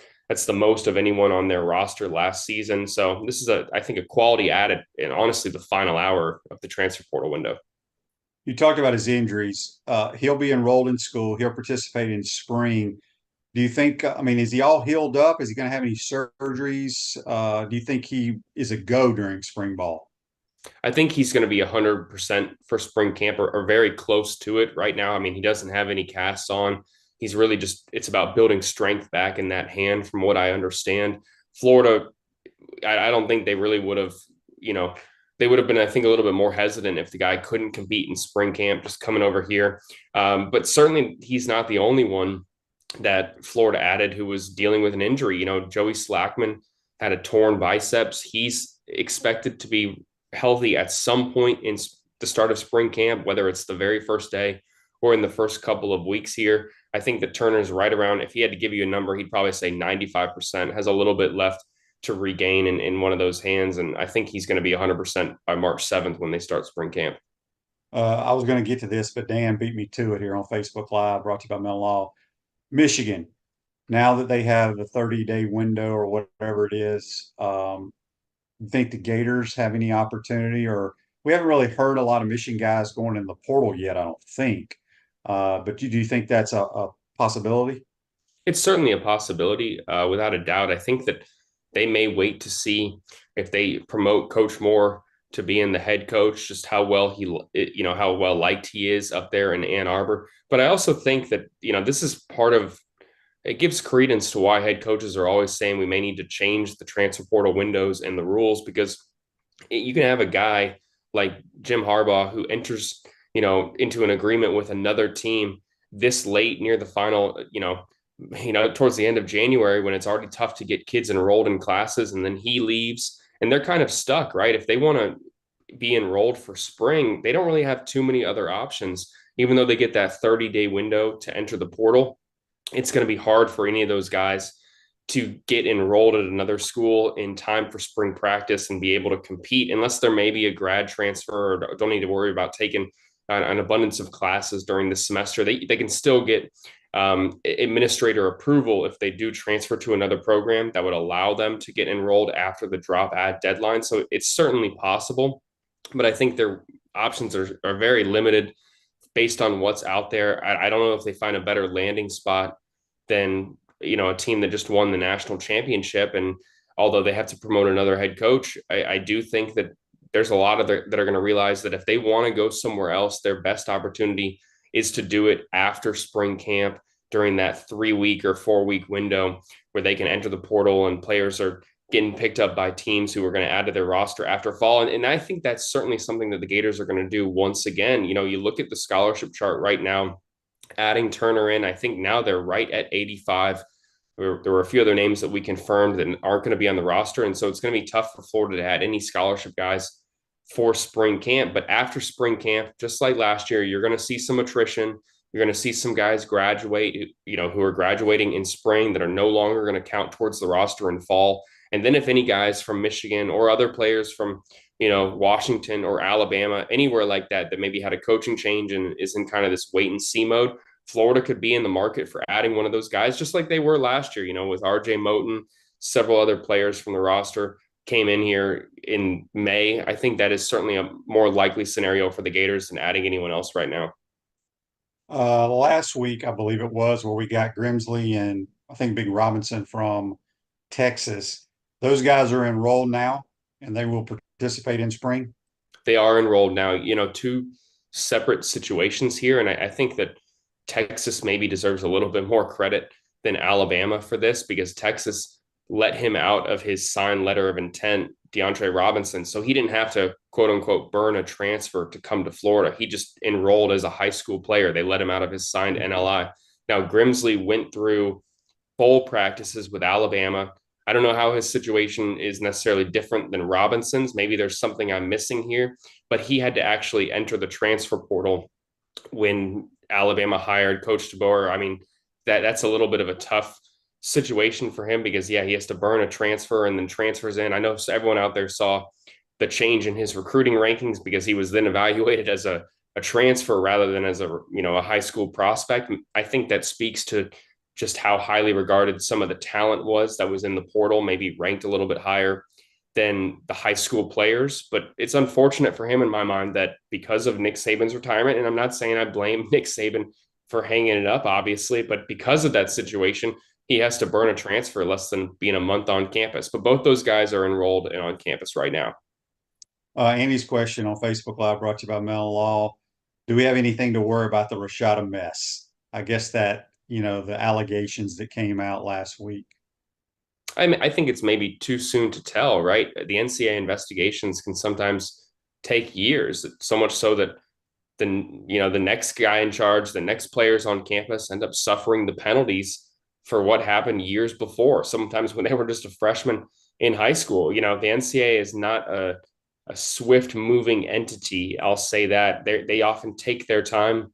the most of anyone on their roster last season. So this is I think, a quality added in honestly the final hour of the transfer portal window. You talked about his injuries. He'll be enrolled in school. He'll participate in spring. Do you think, I mean, is he all healed up? Is he going to have any surgeries? Do you think he is a go during spring ball? I think he's going to be 100% for spring camp or very close to it right now. I mean, he doesn't have any casts on. He's really just, it's about building strength back in that hand, from what I understand. Florida, I don't think they really would have, they would have been, I think, a little bit more hesitant if the guy couldn't compete in spring camp, just coming over here. But certainly he's not the only one that Florida added who was dealing with an injury. Joey Slackman had a torn biceps. He's expected to be healthy at some point in the start of spring camp, whether it's the very first day or in the first couple of weeks here. I think that Turner's right around, if he had to give you a number, he'd probably say 95%, has a little bit left to regain in one of those hands. And I think he's going to be 100% by March 7th when they start spring camp. I was going to get to this, but Dan beat me to it here on Facebook Live, brought to you by Mental Law. Michigan, now that they have the 30-day window or whatever it is, you think the Gators have any opportunity? Or we haven't really heard a lot of Michigan guys going in the portal yet, I don't think. But do you think that's a possibility? It's certainly a possibility, without a doubt. I think that they may wait to see if they promote Coach Moore to being the head coach, just how well how well liked he is up there in Ann Arbor. But I also think that, this is part of, it gives credence to why head coaches are always saying we may need to change the transfer portal windows and the rules, because you can have a guy like Jim Harbaugh who enters, into an agreement with another team this late near the final, towards the end of January, when it's already tough to get kids enrolled in classes, and then he leaves and they're kind of stuck, right? If they want to be enrolled for spring, they don't really have too many other options. Even though they get that 30-day window to enter the portal, it's going to be hard for any of those guys to get enrolled at another school in time for spring practice and be able to compete, unless there may be a grad transfer or don't need to worry about taking an abundance of classes during the semester. They can still get administrator approval if they do transfer to another program that would allow them to get enrolled after the drop add deadline. So it's certainly possible, but I think their options are very limited based on what's out there. I don't know if they find a better landing spot than, a team that just won the national championship. And although they have to promote another head coach, I do think that there's a lot of that are going to realize that if they want to go somewhere else, their best opportunity is to do it after spring camp during that 3-week or 4-week window where they can enter the portal and players are getting picked up by teams who are going to add to their roster after fall. And I think that's certainly something that the Gators are going to do once again. You look at the scholarship chart right now, adding Turner in, I think now they're right at 85. There were a few other names that we confirmed that aren't going to be on the roster. And so it's going to be tough for Florida to add any scholarship guys for spring camp. But after spring camp, just like last year, you're going to see some attrition. You're going to see some guys graduate, who are graduating in spring that are no longer going to count towards the roster in fall. And then if any guys from Michigan or other players from, Washington or Alabama, anywhere like that maybe had a coaching change and is in kind of this wait and see mode, Florida could be in the market for adding one of those guys, just like they were last year, with RJ Moten, several other players from the roster came in here in May. I think that is certainly a more likely scenario for the Gators than adding anyone else right now. Last week, I believe it was, where we got Grimsley and I think Big Robinson from Texas. Those guys are enrolled now and they will participate in spring. They are enrolled now, two separate situations here. And I think that Texas maybe deserves a little bit more credit than Alabama for this, because Texas let him out of his signed letter of intent, DeAndre Robinson. So he didn't have to, quote unquote, burn a transfer to come to Florida. He just enrolled as a high school player. They let him out of his signed NLI. Now, Grimsley went through full practices with Alabama. I don't know how his situation is necessarily different than Robinson's. Maybe there's something I'm missing here, but he had to actually enter the transfer portal when Alabama hired Coach DeBoer. I mean, that's a little bit of a tough situation for him, because he has to burn a transfer and then transfers in. I know everyone out there saw the change in his recruiting rankings, because he was then evaluated as a transfer rather than as a high school prospect. I think that speaks to just how highly regarded some of the talent was that was in the portal, maybe ranked a little bit higher than the high school players. But it's unfortunate for him, in my mind, that because of Nick Saban's retirement, and I'm not saying I blame Nick Saban for hanging it up, obviously, but because of that situation, he has to burn a transfer less than being a month on campus. But both those guys are enrolled and on campus right now. Andy's question on Facebook Live brought to you by Mellon Law. Do we have anything to worry about the Rashada mess? I guess that, the allegations that came out last week. I mean, I think it's maybe too soon to tell, right? The NCAA investigations can sometimes take years, so much so that the next guy in charge, the next players on campus end up suffering the penalties for what happened years before, sometimes when they were just a freshman in high school. The NCAA is not a swift moving entity. I'll say that they often take their time.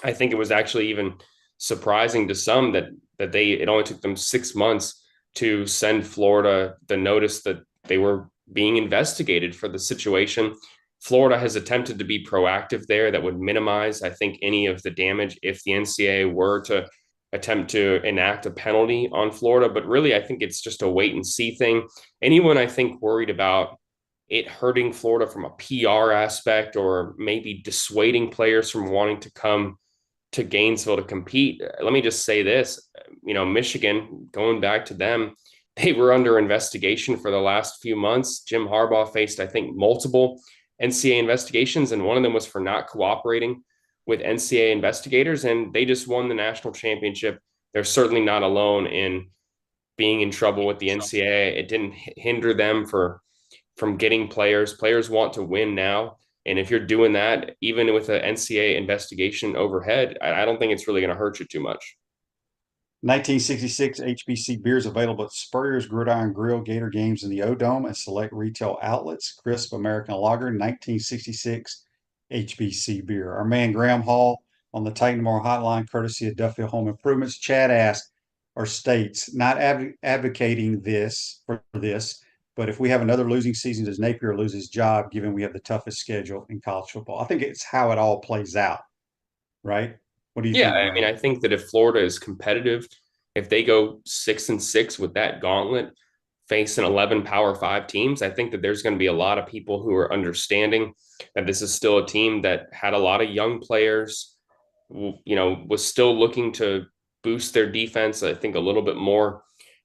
I think it was actually even surprising to some that it only took them 6 months to send Florida the notice that they were being investigated for the situation. Florida has attempted to be proactive there. That would minimize, I think, any of the damage if the NCAA were to attempt to enact a penalty on Florida. But really, I think it's just a wait and see thing. Anyone, I think, worried about it hurting Florida from a PR aspect, or maybe dissuading players from wanting to come to Gainesville to compete. Let me just say this, Michigan, going back to them, they were under investigation for the last few months. Jim Harbaugh faced, I think, multiple NCAA investigations, and one of them was for not cooperating with NCAA investigators, and they just won the national championship. They're certainly not alone in being in trouble with the NCAA. It didn't hinder them from getting players. Players want to win now. And if you're doing that, even with an NCAA investigation overhead, I don't think it's really going to hurt you too much. 1966 HBC beers available at Spurrier's Gridiron Grill, Gator Games in the O-Dome, and select retail outlets. Crisp American Lager, 1966 HBC beer. Our man Graham Hall on the Titan Moore Hotline, courtesy of Duffield Home Improvements. Chad asked, or states, not advocating for this, but if we have another losing season, does Napier lose his job, given we have the toughest schedule in college football? I think it's how it all plays out, right? What do you think? Yeah, I mean, I think that if Florida is competitive, if they go 6-6 with that gauntlet, facing 11 Power 5 teams, I think that there's going to be a lot of people who are understanding that this is still a team that had a lot of young players, was still looking to boost their defense, I think, a little bit more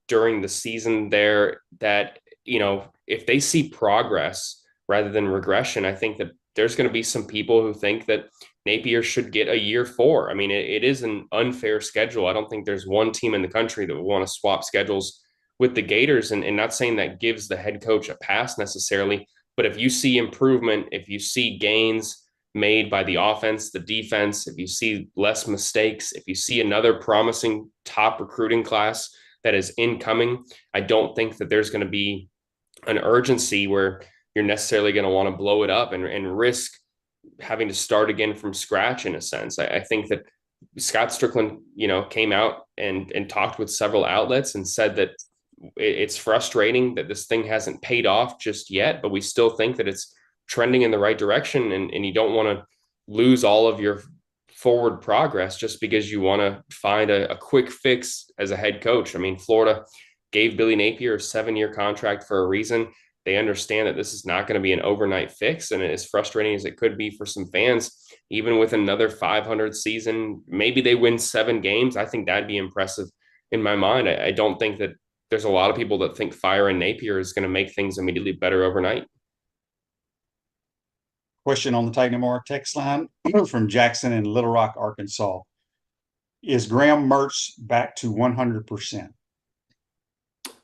during the season there, that, if they see progress rather than regression, I think that there's going to be some people who think that Napier should get a year 4. I mean, it is an unfair schedule. I don't think there's one team in the country that would want to swap schedules with the Gators, and not saying that gives the head coach a pass necessarily, but if you see improvement, if you see gains made by the offense, the defense, if you see less mistakes, if you see another promising top recruiting class that is incoming, I don't think that there's going to be an urgency where you're necessarily going to want to blow it up and risk having to start again from scratch, in a sense. I think that Scott Strickland, came out and talked with several outlets and said that it's frustrating that this thing hasn't paid off just yet, but we still think that it's trending in the right direction. And you don't want to lose all of your forward progress just because you want to find a quick fix as a head coach. I mean, Florida gave Billy Napier a 7-year contract for a reason. They understand that this is not going to be an overnight fix. And as frustrating as it could be for some fans, even with another 500 season, maybe they win 7 games. I think that'd be impressive in my mind. I don't think that there's a lot of people that think firing Napier is going to make things immediately better overnight. Question on the Titan MR text line from Jackson in Little Rock, Arkansas. Is Graham Mertz back to 100%?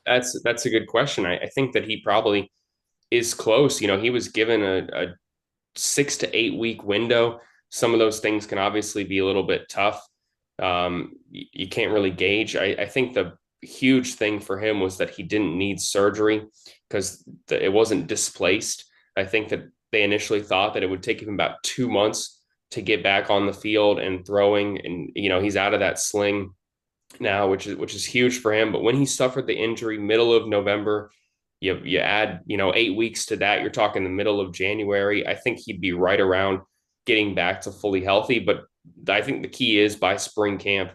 That's a good question. I think that he probably is close. He was given a 6 to 8 week window. Some of those things can obviously be a little bit tough. You can't really gauge. I think the huge thing for him was that he didn't need surgery because it wasn't displaced. I think that they initially thought that it would take him about 2 months to get back on the field and throwing. And, he's out of that sling now, which is huge for him. But when he suffered the injury middle of November, you add 8 weeks to that, you're talking the middle of January. I think he'd be right around getting back to fully healthy. But I think the key is by spring camp,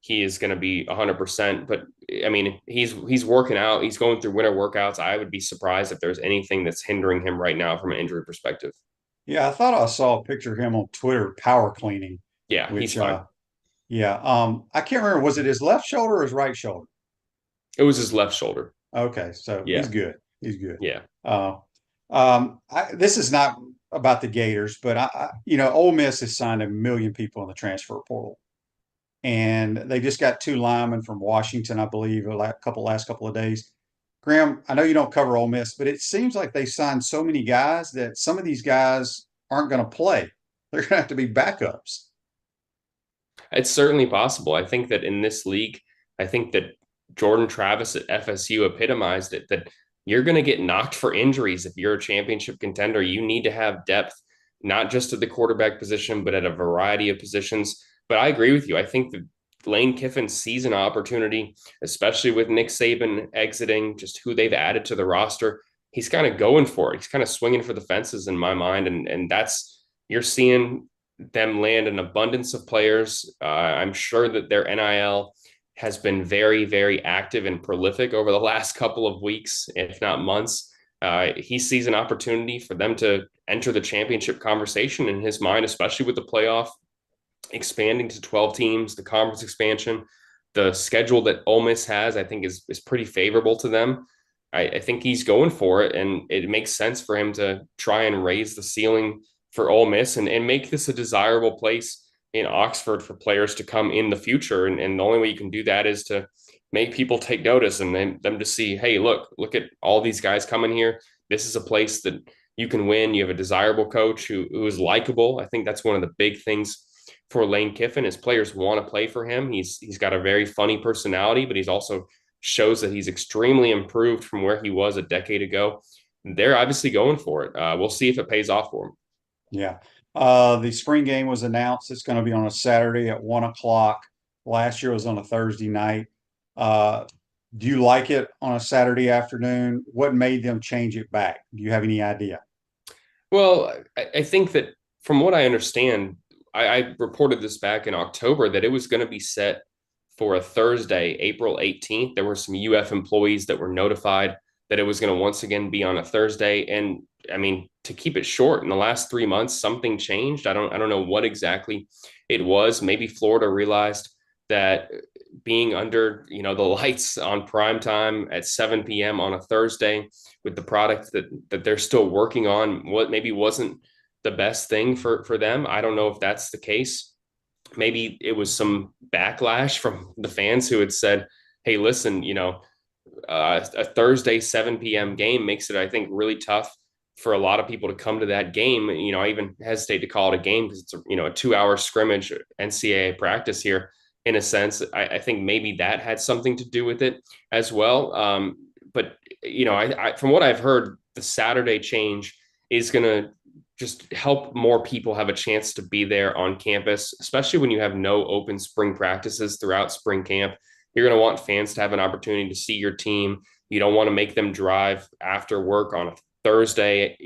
he is going to be 100%. But I mean, he's working out. He's going through winter workouts. I would be surprised if there's anything that's hindering him right now from an injury perspective. Yeah, I thought I saw a picture of him on Twitter power cleaning. Yeah, which, he's fine. I can't remember. Was it his left shoulder or his right shoulder? It was his left shoulder. Okay, so Yeah. he's good. He's good. Yeah. This is not about the Gators, but Ole Miss has signed 1 million people in the transfer portal, and they just got 2 linemen from Washington, I believe, last couple of days. Graham, I know you don't cover Ole Miss, but it seems like they signed so many guys that some of these guys aren't going to play. They're going to have to be backups. It's certainly possible. I think that in this league, I think that Jordan Travis at FSU epitomized it, that you're going to get knocked for injuries. If you're a championship contender, you need to have depth, not just at the quarterback position, but at a variety of positions. But I agree with you. I think that Lane Kiffin sees an opportunity, especially with Nick Saban exiting, just who they've added to the roster. He's kind of going for it. He's kind of swinging for the fences in my mind. And that's, you're seeing them land an abundance of players. I'm sure that their NIL has been very, very active and prolific over the last couple of weeks, if not months. He sees an opportunity for them to enter the championship conversation in his mind, especially with the playoff expanding to 12 teams, the conference expansion, the schedule that Ole Miss has, I think is pretty favorable to them. I think he's going for it, and it makes sense for him to try and raise the ceiling for Ole Miss and make this a desirable place in Oxford for players to come in the future. And the only way you can do that is to make people take notice and then them to see, hey, look at all these guys coming here. This is a place that you can win. You have a desirable coach who is likable. I think that's one of the big things for Lane Kiffin is players want to play for him. He's got a very funny personality, but he's also shows that he's extremely improved from where he was a decade ago. They're obviously going for it. We'll see if it pays off for him. Yeah. The spring game was announced. It's going to be on a Saturday at 1:00. Last year was on a Thursday night. Do you like it on a Saturday afternoon? What made them change it back? Do you have any idea? Well, I think that from what I understand, I reported this back in October that it was going to be set for a Thursday, April 18th. There were some UF employees that were notified that it was going to once again be on a Thursday. And I mean, to keep it short, in the last 3 months, something changed. I don't know what exactly it was. Maybe Florida realized that being under, the lights on prime time at 7 p.m. on a Thursday with the product that they're still working on, what maybe wasn't the best thing for them. I don't know if that's the case. Maybe it was some backlash from the fans who had said, hey, listen, a Thursday 7 p.m. game makes it, I think, really tough for a lot of people to come to that game. I even hesitate to call it a game because it's a 2-hour scrimmage NCAA practice here. In a sense, I think maybe that had something to do with it as well. But I from what I've heard, the Saturday change is going to just help more people have a chance to be there on campus, especially when you have no open spring practices throughout spring camp. You're going to want fans to have an opportunity to see your team. You don't want to make them drive after work on a Thursday.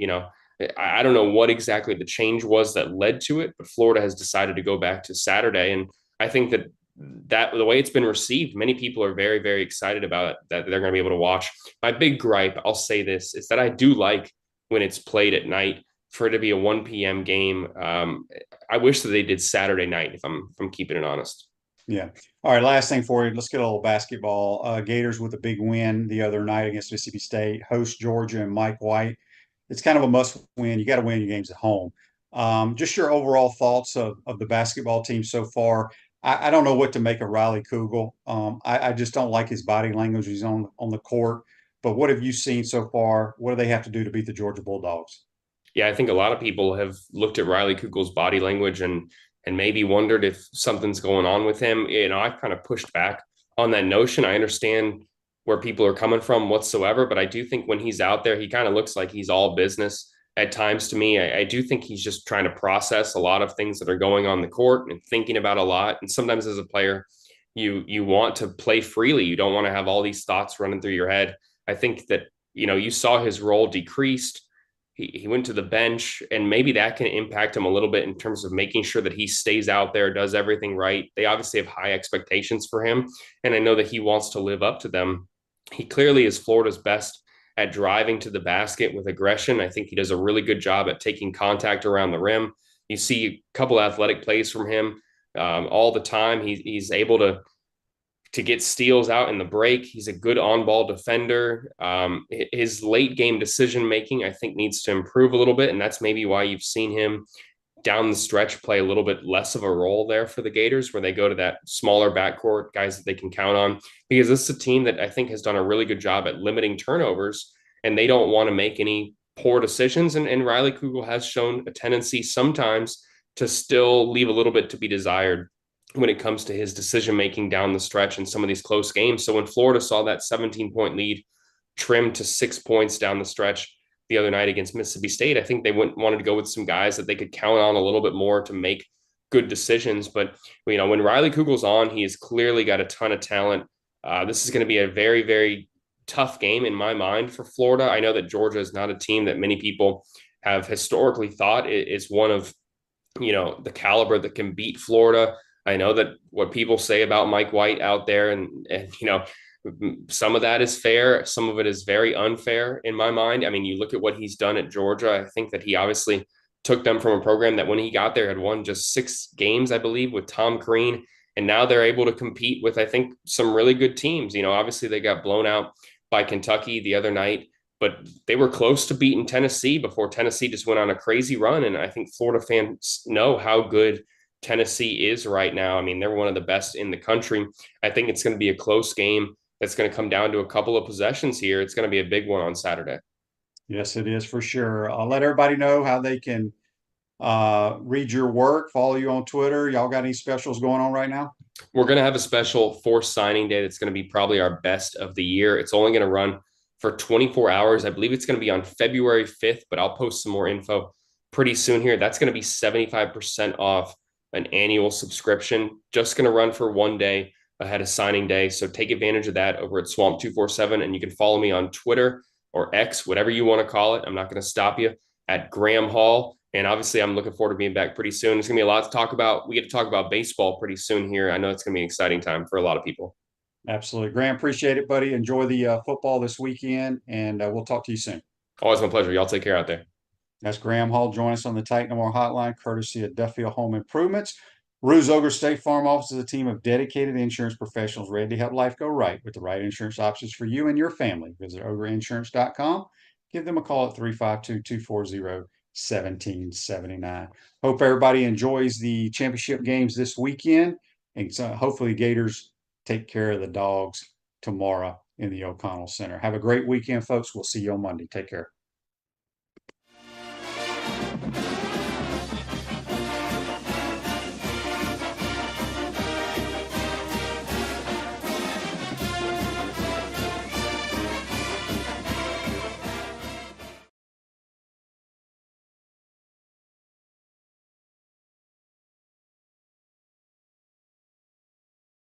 I don't know what exactly the change was that led to it, but Florida has decided to go back to Saturday. And I think that that the way it's been received, many people are very, very excited about it, that they're going to be able to watch. My big gripe, I'll say this, is that I do like when it's played at night for it to be a 1 p.m. game. I wish that they did Saturday night, if I'm keeping it honest. Yeah. All right. Last thing for you. Let's get a little basketball. Gators with a big win the other night against Mississippi State, host Georgia and Mike White. It's kind of a must win. You got to win your games at home. Just your overall thoughts of the basketball team so far. I don't know what to make of Riley Kugel. I just don't like his body language. He's on the court. But what have you seen so far? What do they have to do to beat the Georgia Bulldogs? Yeah, I think a lot of people have looked at Riley Kugel's body language and maybe wondered if something's going on with him. I've kind of pushed back on that notion. I understand where people are coming from whatsoever, but I do think when he's out there, he kind of looks like he's all business at times to me. I do think he's just trying to process a lot of things that are going on the court and thinking about a lot. And sometimes as a player, you want to play freely. You don't want to have all these thoughts running through your head. I think that, you saw his role decreased. He went to the bench, and maybe that can impact him a little bit in terms of making sure that he stays out there, does everything right. They obviously have high expectations for him, and I know that he wants to live up to them. He clearly is Florida's best at driving to the basket with aggression. I think he does a really good job at taking contact around the rim. You see a couple athletic plays from him all the time. He's able to get steals out in the break. He's a good on-ball defender. His late game decision-making, I think, needs to improve a little bit, and that's maybe why you've seen him down the stretch play a little bit less of a role there for the Gators, where they go to that smaller backcourt, guys that they can count on, because this is a team that I think has done a really good job at limiting turnovers, and they don't want to make any poor decisions. And Riley Kugel has shown a tendency sometimes to still leave a little bit to be desired when it comes to his decision-making down the stretch in some of these close games. So when Florida saw that 17-point lead trimmed to 6 points down the stretch the other night against Mississippi State, I think they wanted to go with some guys that they could count on a little bit more to make good decisions. But, when Riley Kugel's on, he has clearly got a ton of talent. This is going to be a very, very tough game in my mind for Florida. I know that Georgia is not a team that many people have historically thought is one of, the caliber that can beat Florida. I know that what people say about Mike White out there, and some of that is fair. Some of it is very unfair in my mind. I mean, you look at what he's done at Georgia. I think that he obviously took them from a program that when he got there had won just 6 games, I believe, with Tom Crean. And now they're able to compete with, I think, some really good teams. Obviously they got blown out by Kentucky the other night, but they were close to beating Tennessee before Tennessee just went on a crazy run. And I think Florida fans know how good Tennessee is right now. I mean, they're one of the best in the country. I think it's going to be a close game that's going to come down to a couple of possessions here. It's going to be a big one on Saturday. Yes, it is for sure. I'll let everybody know how they can read your work, follow you on Twitter. Y'all got any specials going on right now? We're going to have a special forced signing day that's going to be probably our best of the year. It's only going to run for 24 hours. I believe it's going to be on February 5th, but I'll post some more info pretty soon here. That's going to be 75% off an annual subscription, just going to run for 1 day ahead of signing day. So take advantage of that over at Swamp 247. And you can follow me on Twitter or X, whatever you want to call it. I'm not going to stop you, at Graham Hall. And obviously I'm looking forward to being back pretty soon. There's going to be a lot to talk about. We get to talk about baseball pretty soon here. I know it's going to be an exciting time for a lot of people. Absolutely. Graham, appreciate it, buddy. Enjoy the football this weekend, and we'll talk to you soon. Always my pleasure. Y'all take care out there. That's Graham Hall. Join us on the Titan No More Hotline, courtesy of Duffield Home Improvements. Ruse Ogre State Farm Office is a team of dedicated insurance professionals ready to help life go right with the right insurance options for you and your family. Visit ogreinsurance.com. Give them a call at 352-240-1779. Hope everybody enjoys the championship games this weekend, and so hopefully Gators take care of the Dogs tomorrow in the O'Connell Center. Have a great weekend, folks. We'll see you on Monday. Take care.